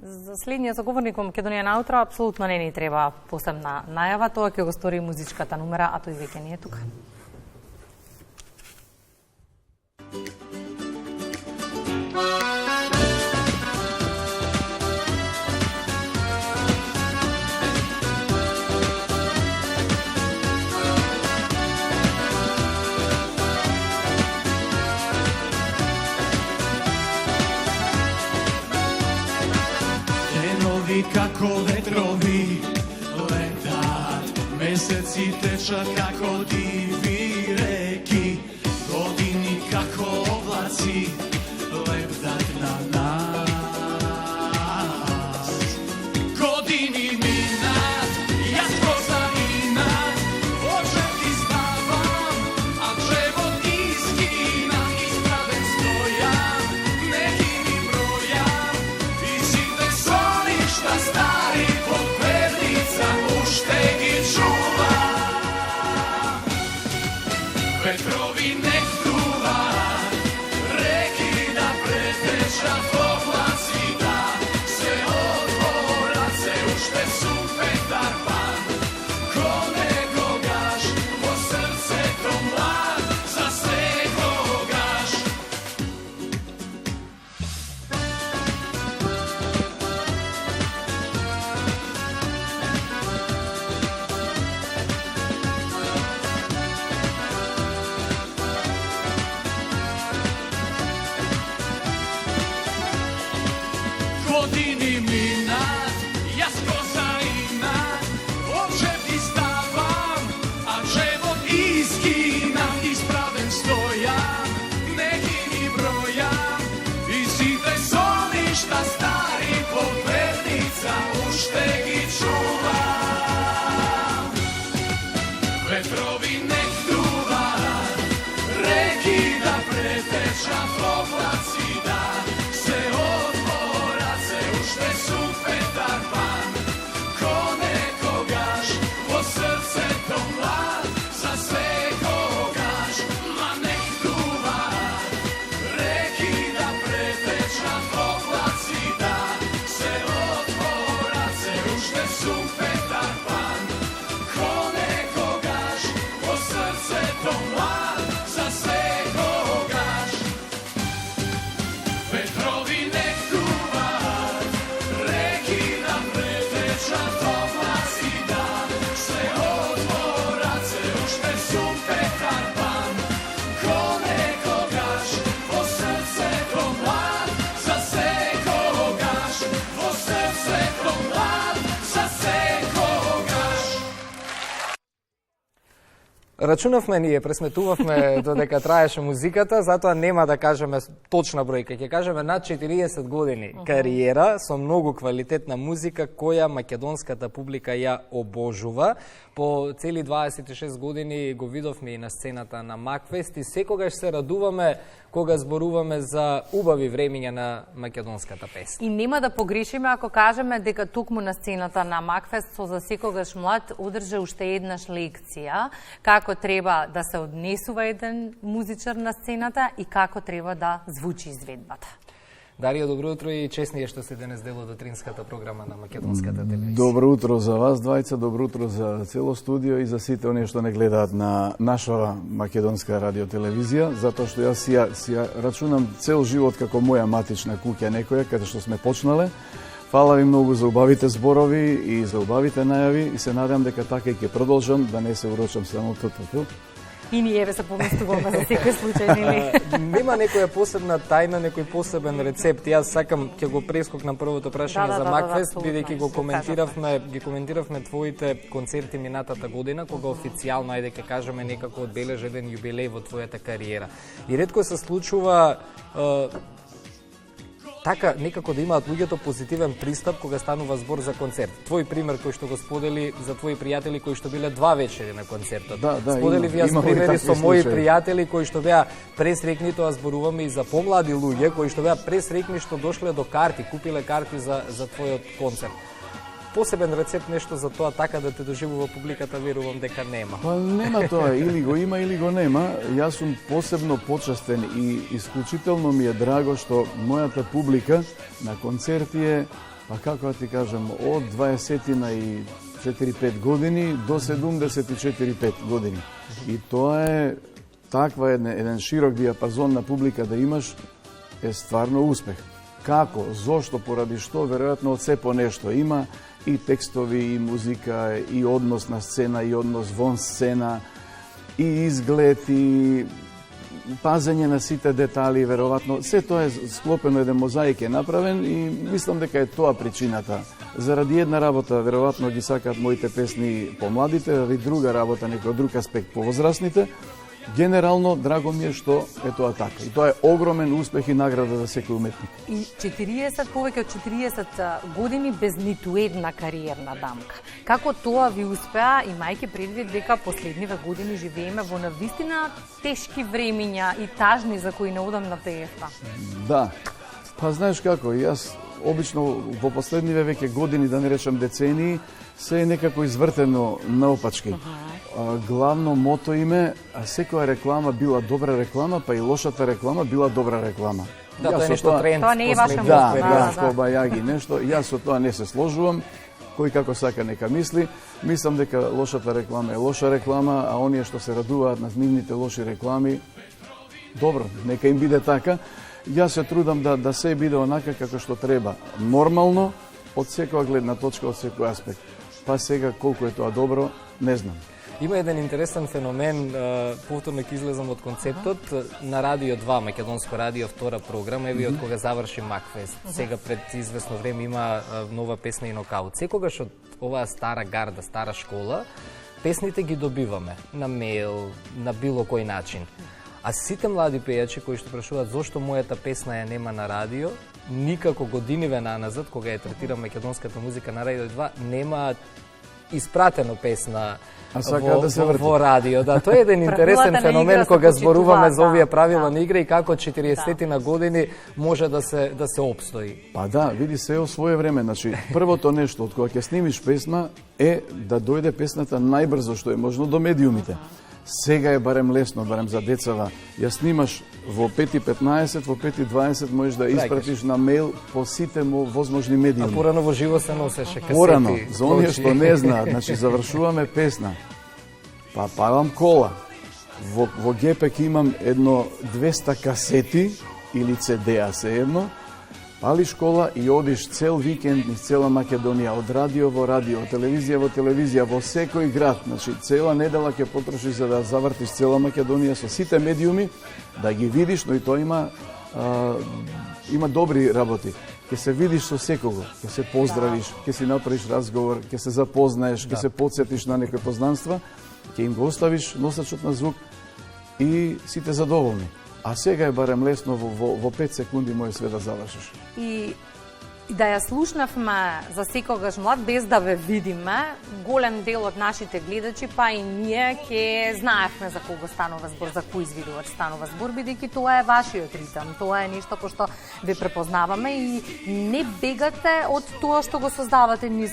За следниот заговорник во Македонија наутро апсолутно не ни треба посебна најава, тоа ќе го стори музичката numera, а тој веќе не е тука. Како ветрови летат, месеци течат како диви реки, години како облаци лептат на нас. Години минат, јас го заинат, очев ти ставам, а живот изгина, исправен стојам, неки ми бројам, и сите соништа стари под перница уште ги чувам. Ветрови нек дуваат, реки да претечат облаци да се отворат, се уште сум Петар Пан, ко некогаш во срцето млад, за секогаш. Години минат, јас го заинат, очев ти ставам, а живот изгина, исправен стојам, неки ми бројам, и сите соништа стари под перница уште ги чувам. Ветрови нек дуваат, реки да претечат облаци да се отворат, се уште сум Петар Пан, ко некогаш во срцето млад, за секогаш. Ма нек дуваат, реки да претечат облаци да се отворат, се уште сум Петар Пан, ко некогаш во срцето млад, за секогаш. Ветрови нек дуваат, реки да претечат облаци да се отворат, се уште сум Петар Пан, ко некогаш во срцето млад, за секогаш, во срцето млад, за секогаш. Рачунавме ние, пресметувавме додека траеше музиката, затоа нема да кажеме точна бројка, ќе кажеме над 40 години кариера со многу квалитетна музика која македонската публика ја обожува. По цели 26 години го видовме и на сцената на Макфест и секогаш се радуваме кога зборуваме за убави времиња на македонската песна. И нема да погрешиме ако кажеме дека тукму на сцената на Макфест со за секогаш млад одржа уште еднаш лекција како треба да се однесува еден музичар на сцената и како треба да звучи изведбата. Дарија, добро утро и честни што сте денес дел од утринската програма на македонската телевизија. Добро утро за вас двајца, добро утро за цело студио и за сите оние што не гледаат на наша македонска радиотелевизија, затоа што јас си рачунам цел живот како моја матична куќа некоја, каде што сме почнале. Фала ви многу за убавите зборови и за убавите најави и се надам дека така и ќе продолжам, да не се урочам само туту. И ние ве се поместуваме за секој случај, нели? Нема некоја посебна тајна, некој посебен рецепт. Јас сакам ќе го прескокнам првото прашање за Макфест, бидејќи ги коментиравме твоите концерти минатата година, кога официјално, ајде ќе кажеме, некако одбележа еден јубилеј во твојата кариера. И ретко се случува така некако да имаат луѓето позитивен пристап кога станува збор за концерт. Твој пример кој што го сподели за твои пријатели кои што биле 2 вечери на концертот. Сподели ви јас примери со мои пријатели кои што беа пресрекни, тоа зборуваме и за помлади луѓе кои што беа пресрекни што дошле до карти, купиле карти за твојот концерт. Посебен рецепт нешто за тоа така да те доживува публиката, верувам дека нема. Па нема тоа, или го има или го нема. Јас сум посебно почастен и исклучително ми е драго што мојата публика на концерти е па како да ти кажем, од 20 и 4-5 години до 74-5 години. И тоа е таква еден широк диапазон на публика да имаш е стварно успех. Како, зошто, поради што, веројатно од се по нешто има и текстови, и музика, и однос на сцена, и однос вон сцена, и изглед, и пазење на сите детали, веројатно. Се тоа е склопено, еден мозаик е направен и мислам дека е тоа причината. Заради една работа, веројатно ги сакаат моите песни помладите, заради друга работа, некој друг аспект повозрастните. Генерално, драго ми е што е тоа така. И тоа е огромен успех и награда за секој уметник. И 40, повеќе од 40 години без ниту една кариерна дамка. Како тоа ви успеа, имајќи предвид дека последниве години живееме во навистина тешки времиња и тажни за кои неодамна пеевта? Да. Па знаеш како, јас обично во последниве веќе години, да не речам децении, се е некако извртено наопачки. Главно мото име, секоја реклама била добра реклама, па и лошата реклама била добра реклама. Да, тоа е нешто тренд. Тоа не е ваша Да, кобајаги нешто. Јас со тоа не се сложувам. Кој како сака нека мисли. Мислам дека лошата реклама е лоша реклама, а оние што се радуваат на нивните лоши реклами, добро, нека им биде така. Јас се трудам да се биде онака како што треба. Нормално, од секоја гледна точка, од секој аспект. Па сега колку е тоа добро, не знам. Има еден интересен феномен, повторно ќе излезам од концептот, на Радио 2, Македонско радио, втора програма, еви од кога заврши Макфест. Сега пред известно време има нова песна и нокаут. Секогаш од оваа стара гарда, стара школа, песните ги добиваме на мејл, на било кој начин. А сите млади пејачи кои што прашуваат зошто мојата песна ја нема на радио, никако годиниве наназад, кога ја третира македонската музика на Радио 2, нема испратено песна во радио. Да, тоа е еден интересен феномен кога зборуваме за овие правила на игра и како 40 на години може да се обстои. Па да, види се о свое време. Значи, првото нешто од кога ќе снимиш песма е да дојде песната најбрзо што е можно до медиумите. Сега е барем лесно, барем за децава. Ја снимаш во 5:15, во 5:20 можеш да испратиш на мејл по сите возможни медиуми. А порано во живо се носеше касети. Порано, за оние што не знаат, значи завршуваме песна. Па палам кола. Во гепек имам едно 200 касети или CD-а се едно. Палиш кола и одиш цел викенд низ цела Македонија, од радио во радио, од телевизија во телевизија, во секој град. Значи, цела недела ќе потрошиш за да завртиш цела Македонија со сите медиуми, да ги видиш, но и тоа има добри работи. Ќе се видиш со секого, ќе се поздравиш, ќе си направиш разговор, ќе се запознаеш, ќе се подсетиш на некои познанства, ќе им го оставиш носачот на звук и сите задоволни. А сега е барем лесно во 5 секунди може све да завршиш. И да ја слушнавме за секогаш млад, без да ве видиме, голем дел од нашите гледачи, па и ние ќе знаевме за кого станува збор, за кој извидувач станува збор, бидејќи тоа е вашиот ритам, тоа е нешто по што ве препознаваме и не бегате од тоа што го создавате низ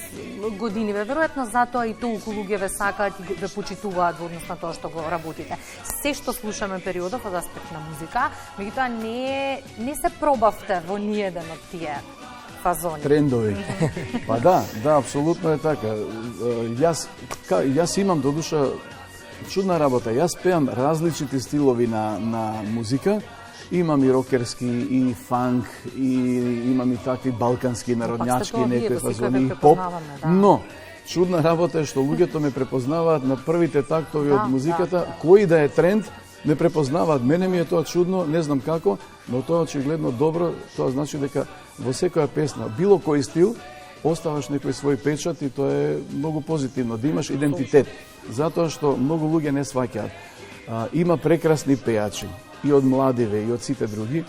годиниве. Веројатно затоа и толку луѓе ве сакаат и ве почитуваат во однос на тоа што го работите. Се што слушаме периодов од аспект на музика, меѓутоа не се пробавте во ниеден од тие фазони. Трендови. Па да, апсолутно е така. Јас имам до душа чудна работа. Јас пеам различити стилови на музика. Имам и рокерски, и фанк, и имам и такви балкански, народњачки, некои фазони, и поп. Но, чудна работа е што луѓето ме препознаваат на првите тактови од музиката, кој да е тренд, не препознаваат. Мене ми е тоа чудно, не знам како, но тоа очигледно добро, тоа значи дека во секоја песна, било кој стил, оставаш некој свој печат и тоа е многу позитивно, да имаш идентитет. Затоа што многу луѓе не сваќаат. Има прекрасни пејачи, и од младиве, и од сите други,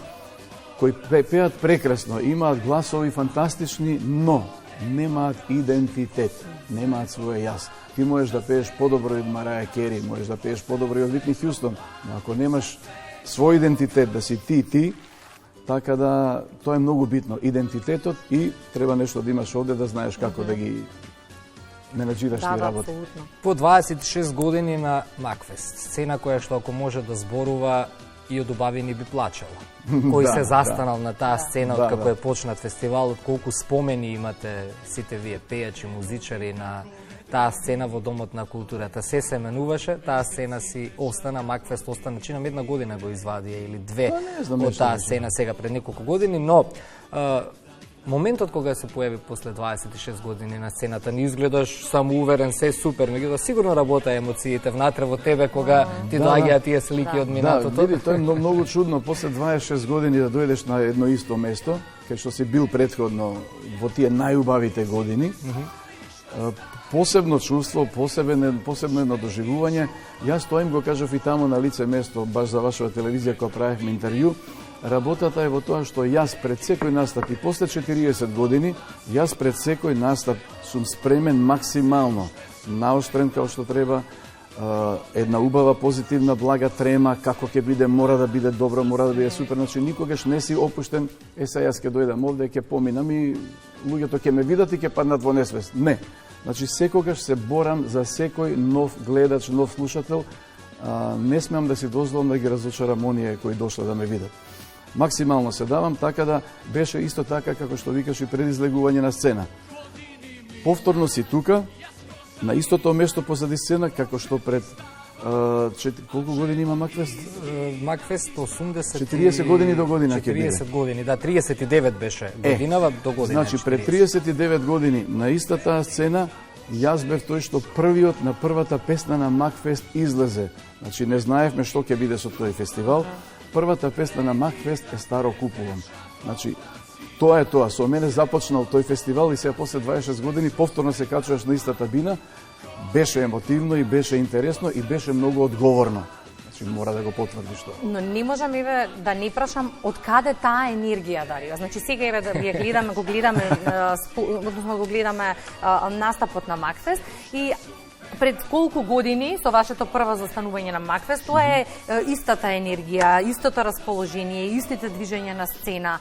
кои пеат прекрасно, имаат гласови фантастични, но немаат идентитет, немаат свој јас. Ти можеш да пееш подобро и од Мараја Кери, можеш да пееш подобро и од Витни Хјустон, но ако немаш свој идентитет, да си ти, така да тоа е многу битно. Идентитетот и треба нешто да имаш овде да знаеш како да ги менеджираш тие работи. По 26 години на Макфест, сцена која што ако може да зборува и од убавини би плачала. кој Да, се застанал на таа Да, сцена да. како е почнат фестивалот, колку спомени имате сите вие пејачи, музичари на таа сцена во Домот на културата. Се менуваше, таа сцена си остана, Макфест остана, чинам една година го извадија или две не знам, од нешто таа беше. сцена сега пред неколку години, но моментот кога се појави после 26 години на сцената, не изгледаш самоуверен, се супер, меѓутоа сигурно работа емоциите внатре во тебе кога ти доаѓаат тие слики од минатото. Да, види, тоа е многу чудно после 26 години да дојдеш на едно исто место, кај што си бил претходно во тие најубавите години. Посебно чувство, посебно едно доживување. Јас тоа им го кажав и таму на лице место, баш за вашата телевизија кога правевме интервју. Работата е во тоа што јас пред секој настап и после 40 години, јас пред секој настап сум спремен максимално, наоштрен како што треба, една убава, позитивна, блага трема, како ќе биде, мора да биде добро, мора да биде супер, значи никогаш не си опуштен, сега јас ќе дојдам овде, ќе поминам и луѓето ќе ме видат и ќе паднат во несвест. Не. Значи секогаш се борам за секој нов гледач, нов слушател, не смеам да си дозволам да ги разочарам оние кои дошле да ме видат. Максимално се давам, така да беше исто така како што викаш и пред излегување на сцена. Повторно си тука, на истото место позади сцена, како што пред колку години има Макфест? Макфест 40 години до година ќе биде. 40 години, да, 39 беше годинава до година. Значи, пред 39 години на истата таа сцена, јас бев тој што првиот на првата песна на Макфест излезе. Значи, не знаевме што ќе биде со тој фестивал. Првата песна на Макфест е Старо купувам. Значи, тоа е тоа. Со мене започнал тој фестивал и сега после 26 години повторно се качуваш на истата бина. Беше емотивно и беше интересно и беше многу одговорно. Значи, мора да го потврдиш тоа. Но не можам еве да не прашам од каде таа енергија, Дарио. Значи сега еве да ја гледаме, односно го гледаме настапот на Макфест и пред колку години со вашето прво застанување на Макфест, тоа е истата енергија, истото расположение, истите движења на сцена.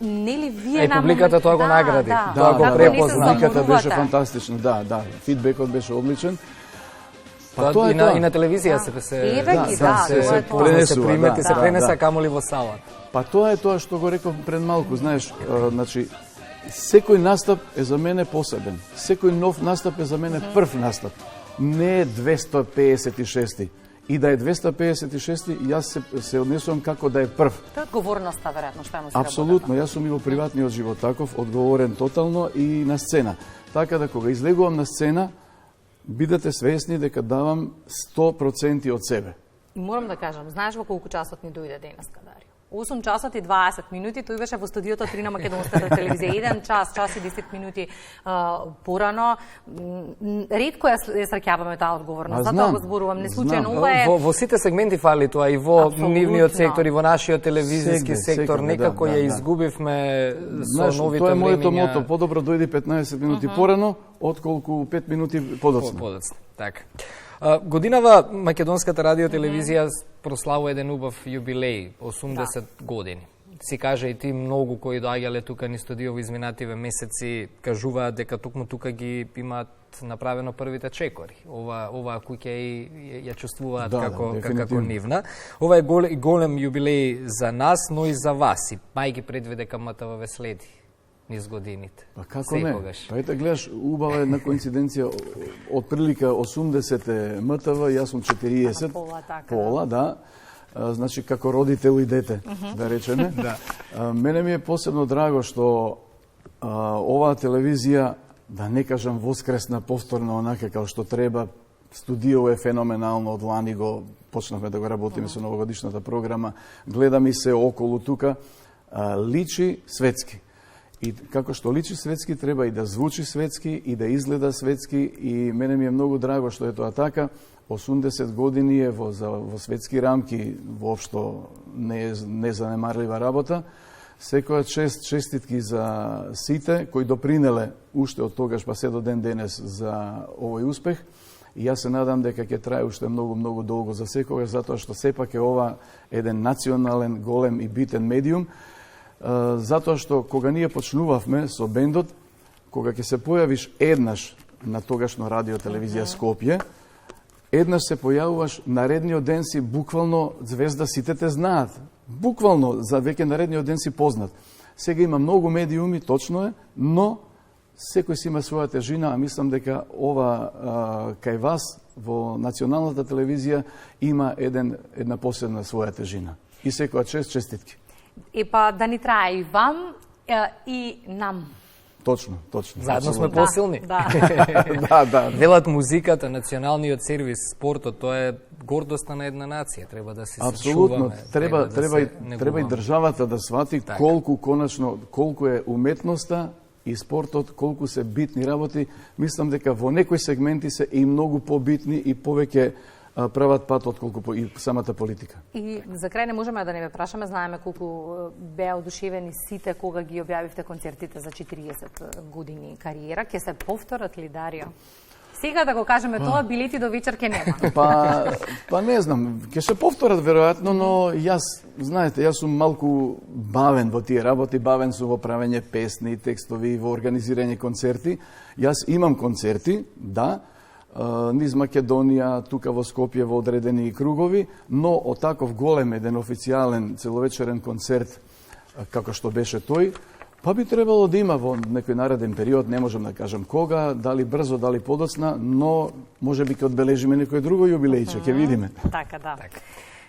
Нели вие на публиката тоа го награди. Тоа го препозна. Публиката беше фантастична, да. Фидбекот беше одличен. Па тоа и на телевизија се се пренесува, се пренеса камоли во сала. Па тоа е тоа што го реков пред малку, знаеш, значи секој настап е за мене посебен. Секој нов настап е за мене прв настап. Не е 256-ти. И да е 256-ти, јас се однесувам како да е прв. Тоа е одговорноста, веројатно, што му се Апсолутно, јас сум и во приватниот живот таков, одговорен тотално и на сцена. Така да кога излегувам на сцена, бидете свесни дека давам 100% од себе. И морам да кажам, знаеш во колку часот ни дојде денеска, Дарио? 8 часот и 20 минути, тој беше во студиото 3 на Македонската телевизија. 1 час и 10 минути порано. Ретко ја среќаваме таа одговорност, затоа го зборувам. Не случајно, ова е... Во сите сегменти фали тоа, и во нивниот сектор, и во нашиот телевизиски сектор, некако ја изгубивме со новите тоа е моето времиња. мото, подобро дојди 15 минути порано, отколку 5 минути подоцна. Така. Годинава Македонската радиотелевизија прославува еден убав јубилеј, 80 години. Си кажа и ти, многу кои доаѓале тука ни студио во изминативе месеци кажуваат дека токму тука ги имаат направено првите чекори. Ова куќа и ја чувствуваат како нивна. Ова е голем јубилеј за нас, но и за вас. И мајки предвид дека МТВ ве следи низ годините. Па како не? Па ете гледаш, убава една коинциденција, од прилика 80 МТВ, јас сум 40, пола, да. Значи како родител и дете, да речеме. Мене ми е посебно драго што оваа телевизија, да не кажам воскресна повторно онака како што треба. Студио е феноменално, од лани го почнавме да го работиме со новогодишната програма. Гледам и се околу тука, личи светски. И како што личи светски, треба и да звучи светски, и да изгледа светски, и мене ми е многу драго што е тоа така. 80 години е во светски рамки, воопшто не е незанемарлива работа. Секоја честитки за сите кои допринеле уште од тогаш па се до ден денес за овој успех. И јас се надам дека ќе трае уште многу долго за секогаш, затоа што сепак е ова еден национален, голем и битен медиум. Затоа што кога ние почнувавме со бендот, кога ќе се појавиш еднаш на тогашно радио телевизија Скопје, еднаш се појавуваш, наредниот ден си буквално звезда, сите те знаат. Буквално, за веќе наредниот ден си познат. Сега има многу медиуми, точно е, но секој си има своја тежина, а мислам дека ова кај вас во националната телевизија има една посебна своја тежина. И секоја чест, честитки. И па да ни трае и вам, и нам. Точно. Заедно сме посилни. Да. Велат музиката, националниот сервис, спортот, тоа е гордоста на една нација. Треба да се апсолутно. сечуваме. Треба и државата да свати колку е уметноста и спортот, колку се битни работи. Мислам дека во некои сегменти се и многу побитни и повеќе прават пат отколку и самата политика. И за крај не можеме да не ве прашаме, знаеме колку беа одушевени сите кога ги објавивте концертите за 40 години кариера. Ќе се повторат ли, Дарио? Сега да го кажеме тоа, билети до вечер ќе нема. Па не знам, ќе се повторат веројатно, но знаете, јас сум малку бавен во тие работи, бавен сум во правење песни, текстови, во организирање концерти. Јас имам концерти, да, низ Македонија, тука во Скопје во одредени кругови, но од таков голем еден официјален целовечерен концерт како што беше тој, па би требало да има во некој нареден период, не можам да кажам кога, дали брзо, дали подоцна, но може би ќе одбележиме некој друго јубилејче, ќе видиме. Така, да.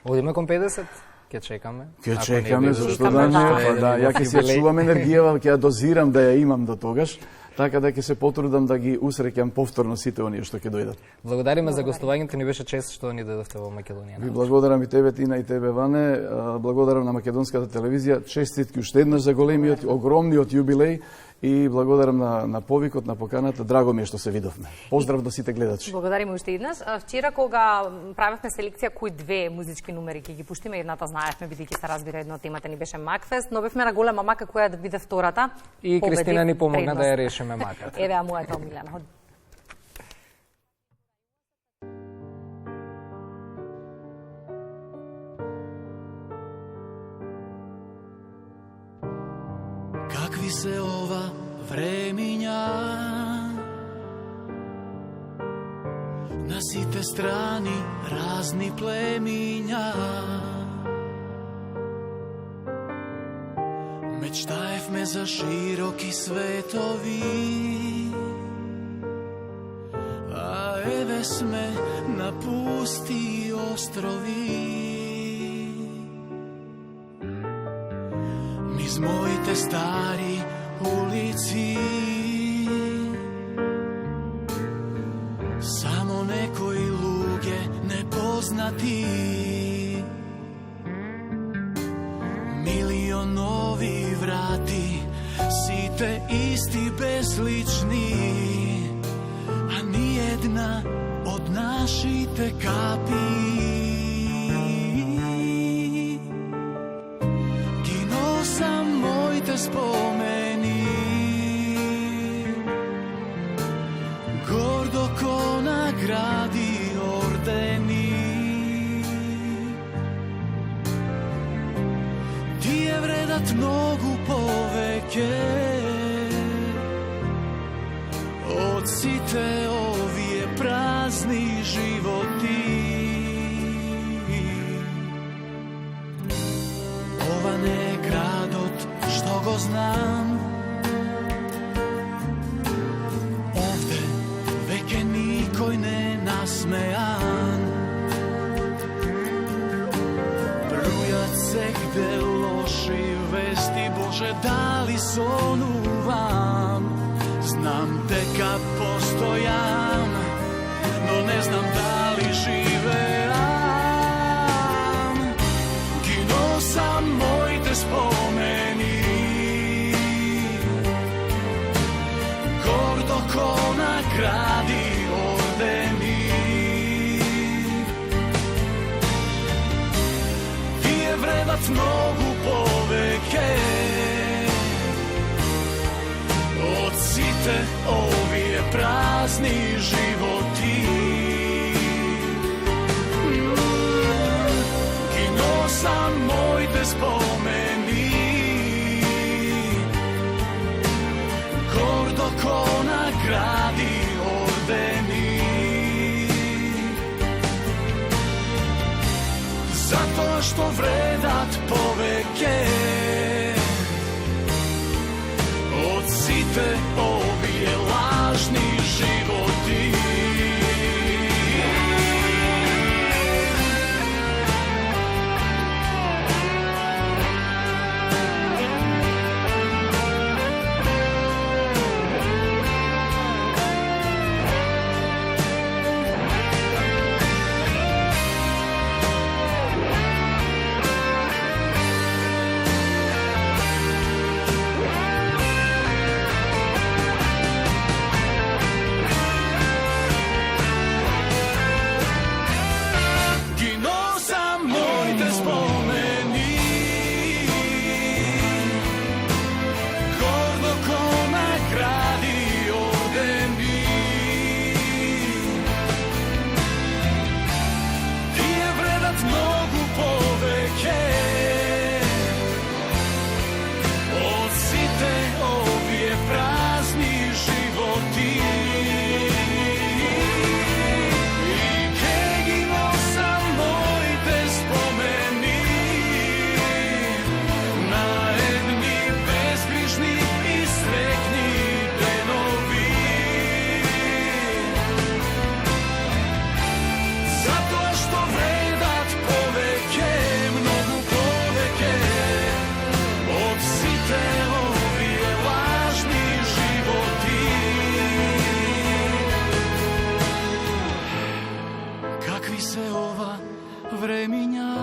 Одиме кон 50? Ќе чекаме. Ќе чекаме, зашто да не? Да, ја ќе се чувам енергијава, ќе ја дозирам да ја имам до тогаш. Така да ќе се потрудам да ги усреќам повторно сите оние што ќе дојдат. Благодариме за гостувањето, ни беше чест што ни дојдовте во Македонија. Ви благодарам и тебе, Тина, и тебе, Ване. Благодарам на Македонската телевизија. Честитки уште еднаш за големиот, огромниот јубилеј и благодарам на повикот, на поканата. Драго ми е што се видовме. Поздрав до сите гледачи. Благодариме уште еднаш. Вчера кога правевме селекција кои две музички номери ќе ги пуштиме, едната знаевме бидејќи се разбира едно темата ни беше Макфест, но бевме на голема мака која да биде втората. И Кристина ни помогна да ја решиме маката. Еве мојата омилена. Какви се ова времиња, на сите страни разни племиња. Мечтаевме за широки светови, а еве сме на пусти острови. Низ моите стари улици само некои луѓе непознати, милионови врати, сите исти безлични, а ни една од нашите капи ги носам моите спомени, гордо ко награди ордени. Тие вредат многу повеќе од сите овие празни животи. Ова не е градот што го знам, овде веќе никој не насмеан. Бројат се где лоши вести, Боже, дали сонувам? Знам дека постојам, но не знам дали живеам. Ги носам моите спомени, гордо ко награди ордени. Тие вредат многу повеќе од сите овие празни животи. Ги носам моите спомени, гордо ко награди ордени. Zato što vredat poveke od site ovije lažni životi. Kakvi se ova vreminja